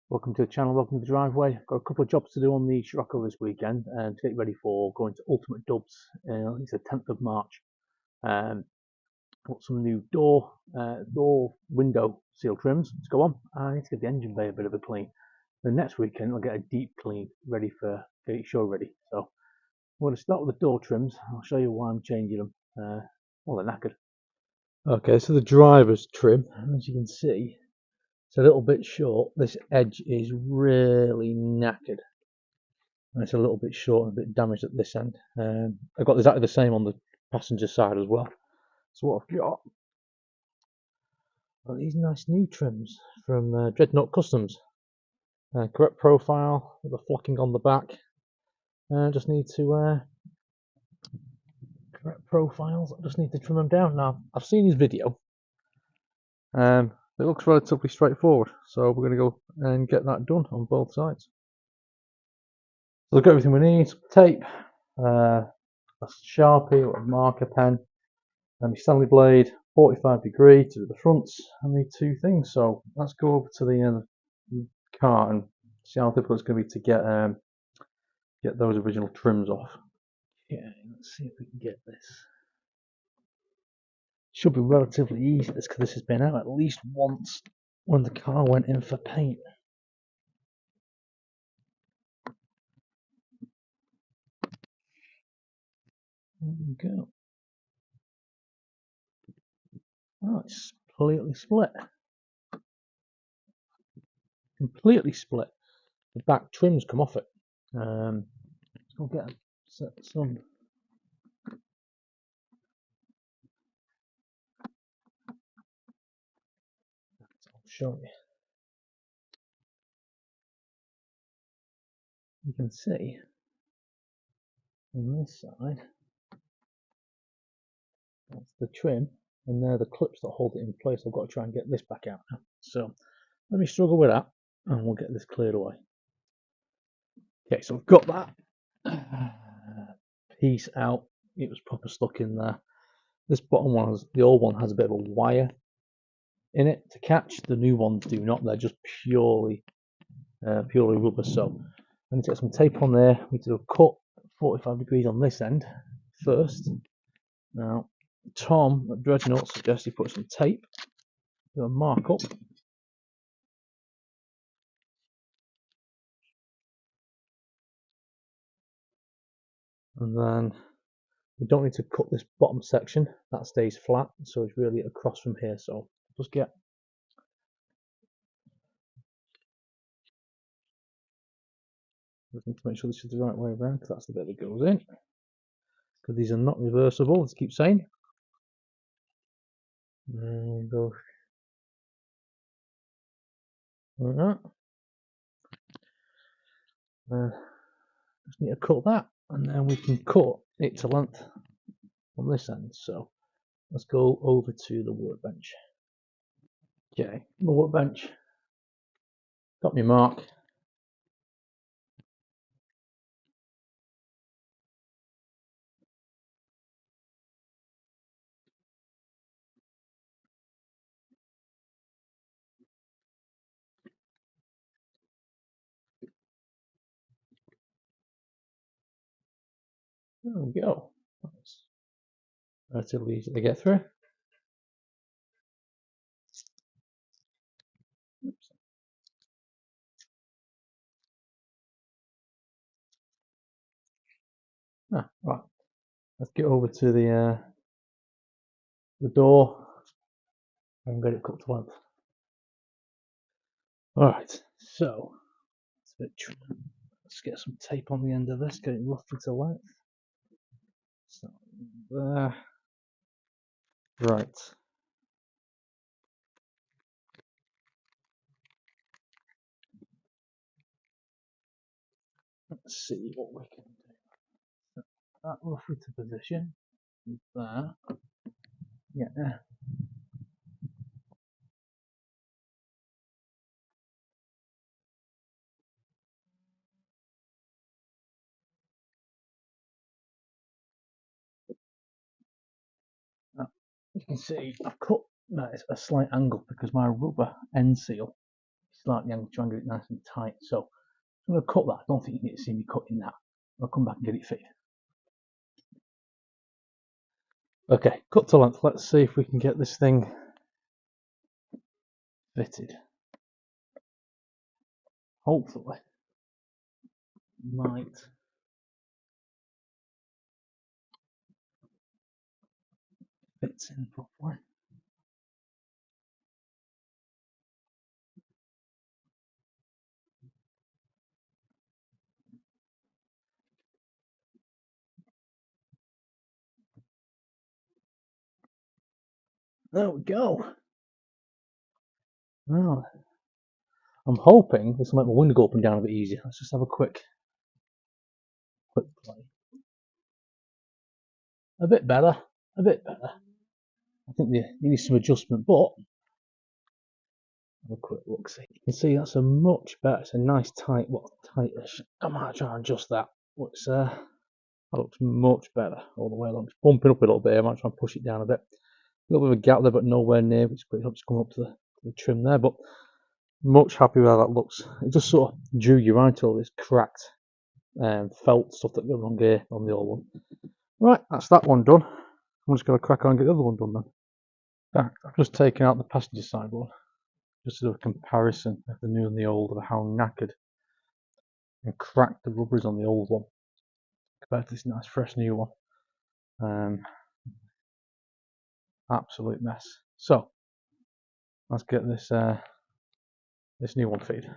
Welcome to the channel, welcome to the driveway. Got a couple of jobs to do on the Scirocco this weekend to get ready for going to Ultimate Dubs. It's the 10th of March. Got some new door window seal trims to go on. I need to give the engine bay a bit of a clean. The next weekend I'll get a deep clean ready for get it show ready. So we're going to start with the door trims. I'll show you why I'm changing them. Well, they're knackered. Okay, so the driver's trim, as you can see, it's a little bit short. This edge is really knackered. And it's a little bit short and a bit damaged at this end. I've got exactly the same on the passenger side as well. So what I've got are these nice new trims from Dreadnought Customs. Correct profile with the flocking on the back. Just need to correct profiles. I just need to trim them down. Now I've seen his video. It looks relatively straightforward, so we're going to go and get that done on both sides. So we've got everything we need: tape, a Sharpie or a marker pen, and my Stanley blade, 45° to do the fronts, and the two things. So let's go over to the car and see how difficult it's going to be to get those original trims off. Okay, let's see if we can get this. Should be relatively easy, because this has been out at least once when the car went in for paint. There we go. Oh, it's completely split. Completely split. The back trims come off it. Let's go get some. I'll show you. You can see on this side, that's the trim, and they're the clips that hold it in place. I've got to try and get this back out now. So let me struggle with that, and we'll get this cleared away. Okay, so I've got that piece out. It was proper stuck in there. This bottom one, the old one, has a bit of a wire in it to catch. The new ones do not. They're just purely rubber. So I need to get some tape on there. We need to do a cut 45° on this end first. Now, Tom at Dreadnought suggests he put some tape, do a mark up. And then we don't need to cut this bottom section, that stays flat, so it's really across from here. So just get to make sure this is the right way around, because that's the bit that goes in. Because these are not reversible, let's keep saying. And go like that. Just need to cut that, and then we can cut it to length on this end. So let's go over to the workbench. Okay, the workbench. Got my mark. There we go. That's relatively easy to get through. Oops. Right. Let's get over to the door and get it cut to length. Alright, so let's get some tape on the end of this, get it roughly to length. So there. Right. Let's see what we can do. That roughly to position. There. Yeah. You can see I've cut that at a slight angle because my rubber end seal is slightly angled, try and get it nice and tight. So I'm going to cut that. I don't think you need to see me cutting that. I'll come back and get it fitted. Okay, cut to length. Let's see if we can get this thing fitted. Hopefully, might fits in properly. There we go. Well, I'm hoping this will make my window go up and down a bit easier. Let's just have a quick play. A bit better. A bit better. I think there needs some adjustment, but have a quick look. See, you can see that's a much better. It's a nice tight, tightish. I might try and adjust that. That looks much better all the way along. It's bumping up a little bit. I might try and push it down a bit. A little bit of a gap there, but nowhere near, which helps come up to the trim there. But much happy with how that looks. It just sort of drew your eye to all this cracked felt stuff that goes on here on the old one. Right, that's that one done. I'm just going to crack on and get the other one done then. I've just taken out the passenger side one, just to do a comparison of the new and the old, of how knackered and cracked the rubber is on the old one compared to this nice fresh new one. Absolute mess. So let's get this this new one fitted.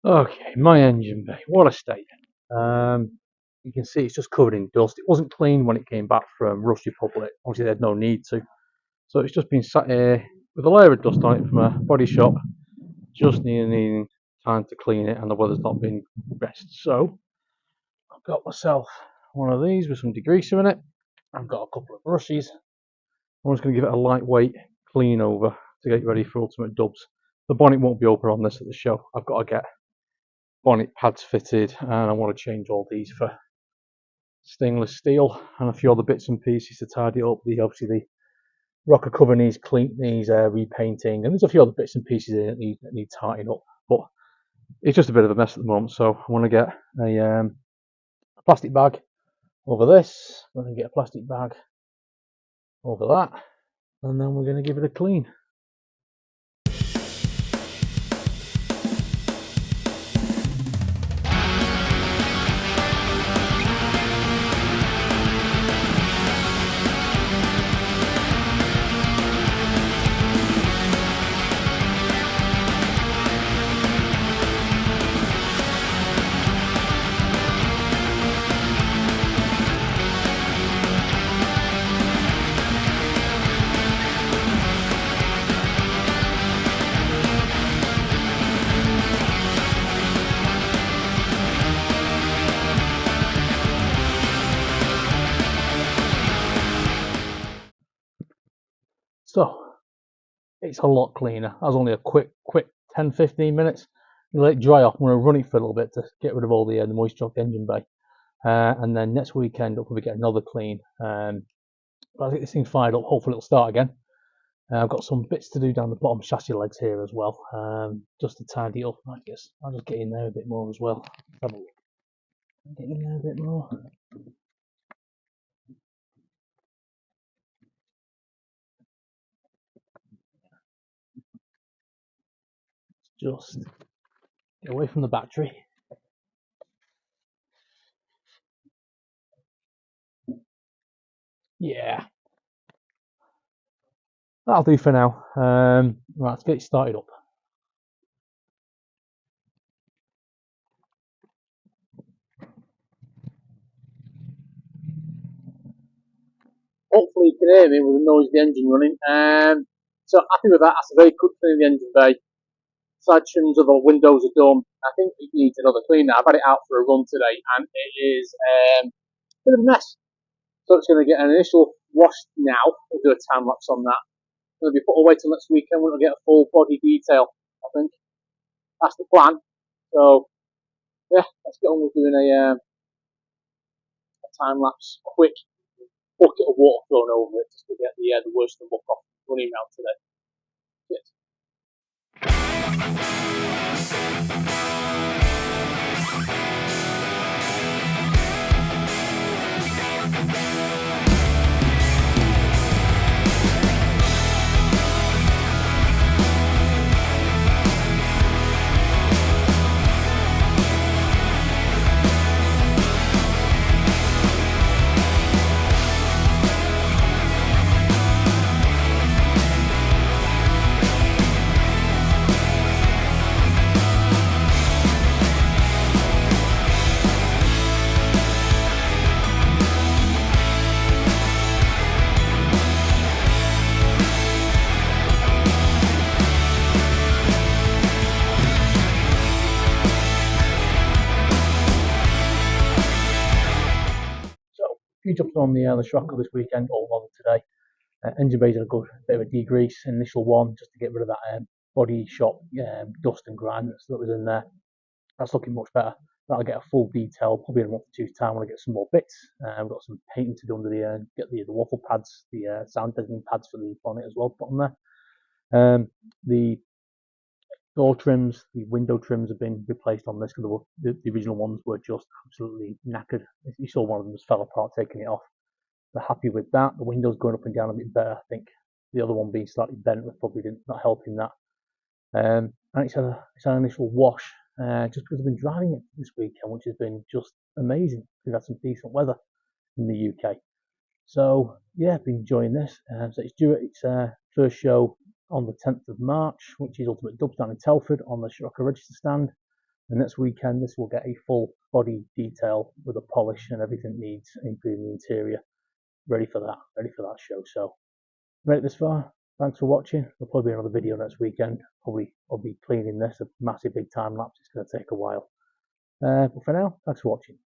Okay, my engine bay. What a state. You can see it's just covered in dust. It wasn't clean when it came back from Rust Republic. Obviously, they had no need to. So it's just been sat here with a layer of dust on it from a body shop. Just needing time to clean it, and the weather's not been best. So I've got myself one of these with some degreaser in it. I've got a couple of brushes. I'm just going to give it a lightweight clean over to get ready for ultimate dubs. The bonnet won't be open on this at the show. I've got to get bonnet pads fitted, and I want to change all these for stainless steel and a few other bits and pieces to tidy it up. Obviously the rocker cover needs repainting, and there's a few other bits and pieces in it that need tidying up. But it's just a bit of a mess at the moment, so I want to get a plastic bag over this. I'm going to get a plastic bag over that, and then we're going to give it a clean. So it's a lot cleaner. That was only a quick 10-15 minutes. Let it dry off. I'm going to run it for a little bit to get rid of all the moisture off the engine bay, and then next weekend I'll probably get another clean. But I think this thing fired up. Hopefully it'll start again. I've got some bits to do down the bottom chassis legs here as well, just to tidy up. I guess I'll just get in there a bit more as well. Have a look. Get in there a bit more. Just get away from the battery. Yeah, that'll do for now. Right, let's get it started up. Hopefully you can hear me with the noise of the engine running. So happy with that. That's a very good clean of the engine bay. Side trims of the windows are done. I think it needs another clean now. I've had it out for a run today, and it is a bit of a mess. So it's going to get an initial wash now. We'll do a time lapse on that. It's going to be put away till next weekend when we'll get a full body detail. I think that's the plan. So yeah, let's get on with doing a time lapse, quick bucket of water thrown over it just to get the worst of the muck off running around today. Yes. So a few jobs on the Scirocco this weekend, all on today. Engine bay's had a good bit of a degrease, initial one, just to get rid of that body shop dust and grime that was in there. That's looking much better. That'll get a full detail probably in a month or two's time when I get some more bits. We've got some painting to do under get the waffle pads, the sound deadening pads for the bonnet as well put on there. The door trims, the window trims have been replaced on this because the original ones were just absolutely knackered. You saw one of them just fell apart taking it off. They're happy with that. The windows going up and down a bit better. I think the other one being slightly bent was probably not helping that. And it's had an initial wash just because I've been driving it this weekend, which has been just amazing. We've had some decent weather in the UK. So yeah, I've been enjoying this. So it's due at its first show on the 10th of March, which is Ultimate Dubs down in Telford on the Scirocco register stand. And next weekend, this will get a full body detail with a polish and everything needs, including the interior, ready for that show. So made it this far. Thanks for watching. There'll probably be another video next weekend. Probably I'll be cleaning this, a massive big time lapse. It's going to take a while. But for now, thanks for watching.